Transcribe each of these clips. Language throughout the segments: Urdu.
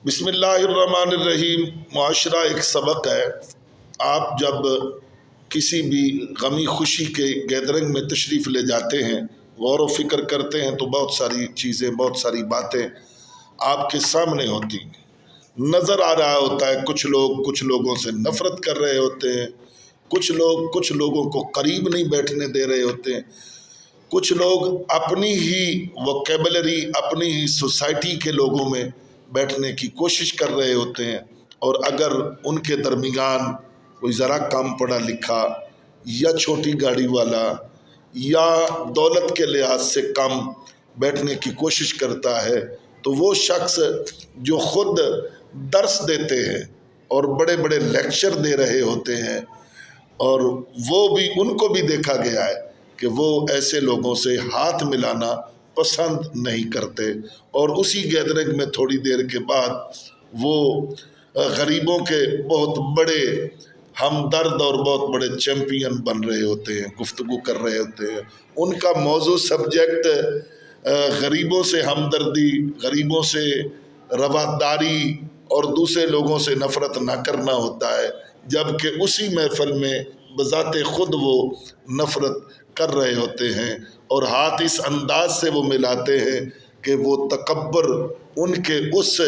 بسم اللہ الرحمن الرحیم۔ معاشرہ ایک سبق ہے۔ آپ جب کسی بھی غمی خوشی کے گیدرنگ میں تشریف لے جاتے ہیں، غور و فکر کرتے ہیں تو بہت ساری چیزیں، بہت ساری باتیں آپ کے سامنے ہوتی ہیں۔ نظر آ رہا ہوتا ہے کچھ لوگ کچھ لوگوں سے نفرت کر رہے ہوتے ہیں، کچھ لوگ کچھ لوگوں کو قریب نہیں بیٹھنے دے رہے ہوتے ہیں، کچھ لوگ اپنی ہی ووکیبلری، اپنی ہی سوسائٹی کے لوگوں میں بیٹھنے کی کوشش کر رہے ہوتے ہیں، اور اگر ان کے درمیان کوئی ذرا کم پڑھا لکھا یا چھوٹی گاڑی والا یا دولت کے لحاظ سے کم بیٹھنے کی کوشش کرتا ہے تو وہ شخص جو خود درس دیتے ہیں اور بڑے بڑے لیکچر دے رہے ہوتے ہیں، اور وہ بھی ان کو بھی دیکھا گیا ہے کہ وہ ایسے لوگوں سے ہاتھ ملانا پسند نہیں کرتے، اور اسی گیدرنگ میں تھوڑی دیر کے بعد وہ غریبوں کے بہت بڑے ہمدرد اور بہت بڑے چیمپئن بن رہے ہوتے ہیں، گفتگو کر رہے ہوتے ہیں۔ ان کا موضوع سبجیکٹ غریبوں سے ہمدردی، غریبوں سے رواداری اور دوسرے لوگوں سے نفرت نہ کرنا ہوتا ہے، جبکہ اسی محفل میں بذات خود وہ نفرت کر رہے ہوتے ہیں، اور ہاتھ اس انداز سے وہ ملاتے ہیں کہ وہ تکبر ان کے اس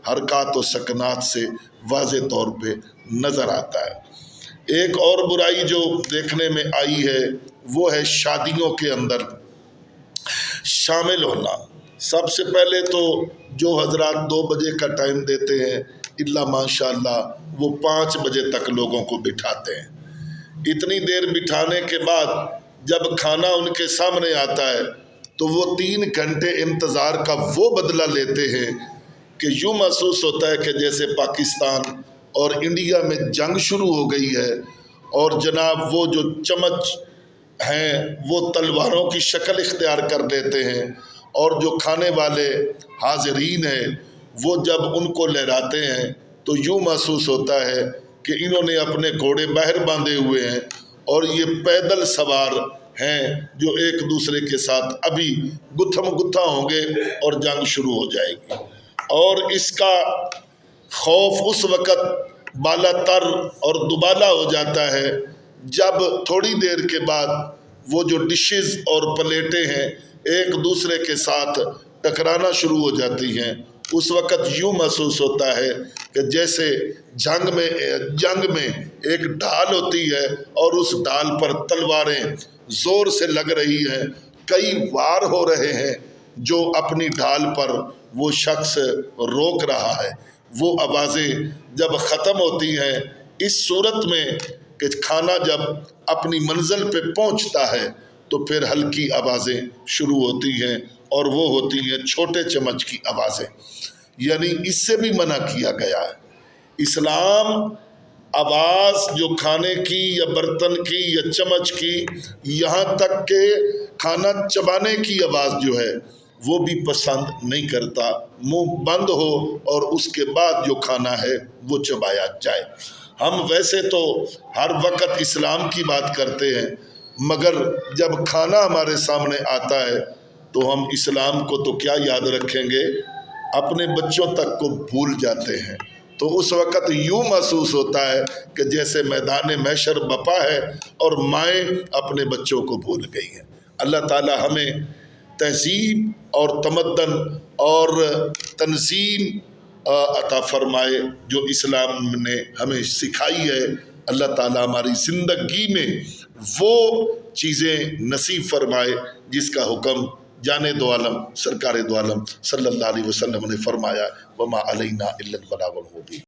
حرکات و سکنات سے واضح طور پہ نظر آتا ہے۔ ایک اور برائی جو دیکھنے میں آئی ہے وہ ہے شادیوں کے اندر شامل ہونا۔ سب سے پہلے تو جو حضرات 2 بجے کا ٹائم دیتے ہیں، الا ماشاءاللہ وہ 5 بجے تک لوگوں کو بٹھاتے ہیں۔ اتنی دیر بٹھانے کے بعد جب کھانا ان کے سامنے آتا ہے تو وہ 3 گھنٹے انتظار کا وہ بدلہ لیتے ہیں کہ یوں محسوس ہوتا ہے کہ جیسے پاکستان اور انڈیا میں جنگ شروع ہو گئی ہے، اور جناب وہ جو چمچ ہیں وہ تلواروں کی شکل اختیار کر لیتے ہیں، اور جو کھانے والے حاضرین ہیں وہ جب ان کو لہراتے ہیں تو یوں محسوس ہوتا ہے کہ انہوں نے اپنے گھوڑے باہر باندھے ہوئے ہیں اور یہ پیدل سوار ہیں جو ایک دوسرے کے ساتھ ابھی گتھم گتھا ہوں گے اور جنگ شروع ہو جائے گی۔ اور اس کا خوف اس وقت بالا تر اور دوبالا ہو جاتا ہے جب تھوڑی دیر کے بعد وہ جو ڈشز اور پلیٹیں ہیں ایک دوسرے کے ساتھ ٹکرانا شروع ہو جاتی ہیں۔ اس وقت یوں محسوس ہوتا ہے کہ جیسے جنگ میں ایک ڈھال ہوتی ہے اور اس ڈھال پر تلواریں زور سے لگ رہی ہیں، کئی وار ہو رہے ہیں جو اپنی ڈھال پر وہ شخص روک رہا ہے۔ وہ آوازیں جب ختم ہوتی ہیں اس صورت میں کہ کھانا جب اپنی منزل پہ پہنچتا ہے تو پھر ہلکی آوازیں شروع ہوتی ہیں، اور وہ ہوتی ہیں چھوٹے چمچ کی آوازیں، یعنی اس سے بھی منع کیا گیا ہے۔ اسلام آواز جو کھانے کی یا برتن کی یا چمچ کی، یہاں تک کہ کھانا چبانے کی آواز جو ہے وہ بھی پسند نہیں کرتا۔ منہ بند ہو اور اس کے بعد جو کھانا ہے وہ چبایا جائے۔ ہم ویسے تو ہر وقت اسلام کی بات کرتے ہیں، مگر جب کھانا ہمارے سامنے آتا ہے تو ہم اسلام کو تو کیا یاد رکھیں گے، اپنے بچوں تک کو بھول جاتے ہیں۔ تو اس وقت یوں محسوس ہوتا ہے کہ جیسے میدان محشر بپا ہے اور مائیں اپنے بچوں کو بھول گئی ہیں۔ اللہ تعالی ہمیں تہذیب اور تمدن اور تنظیم عطا فرمائے جو اسلام نے ہمیں سکھائی ہے۔ اللہ تعالی ہماری زندگی میں وہ چیزیں نصیب فرمائے جس کا حکم جانے دو عالم سرکار دو عالم صلی اللہ علیہ وسلم نے فرمایا، وما علینا الا البلاغ المبین۔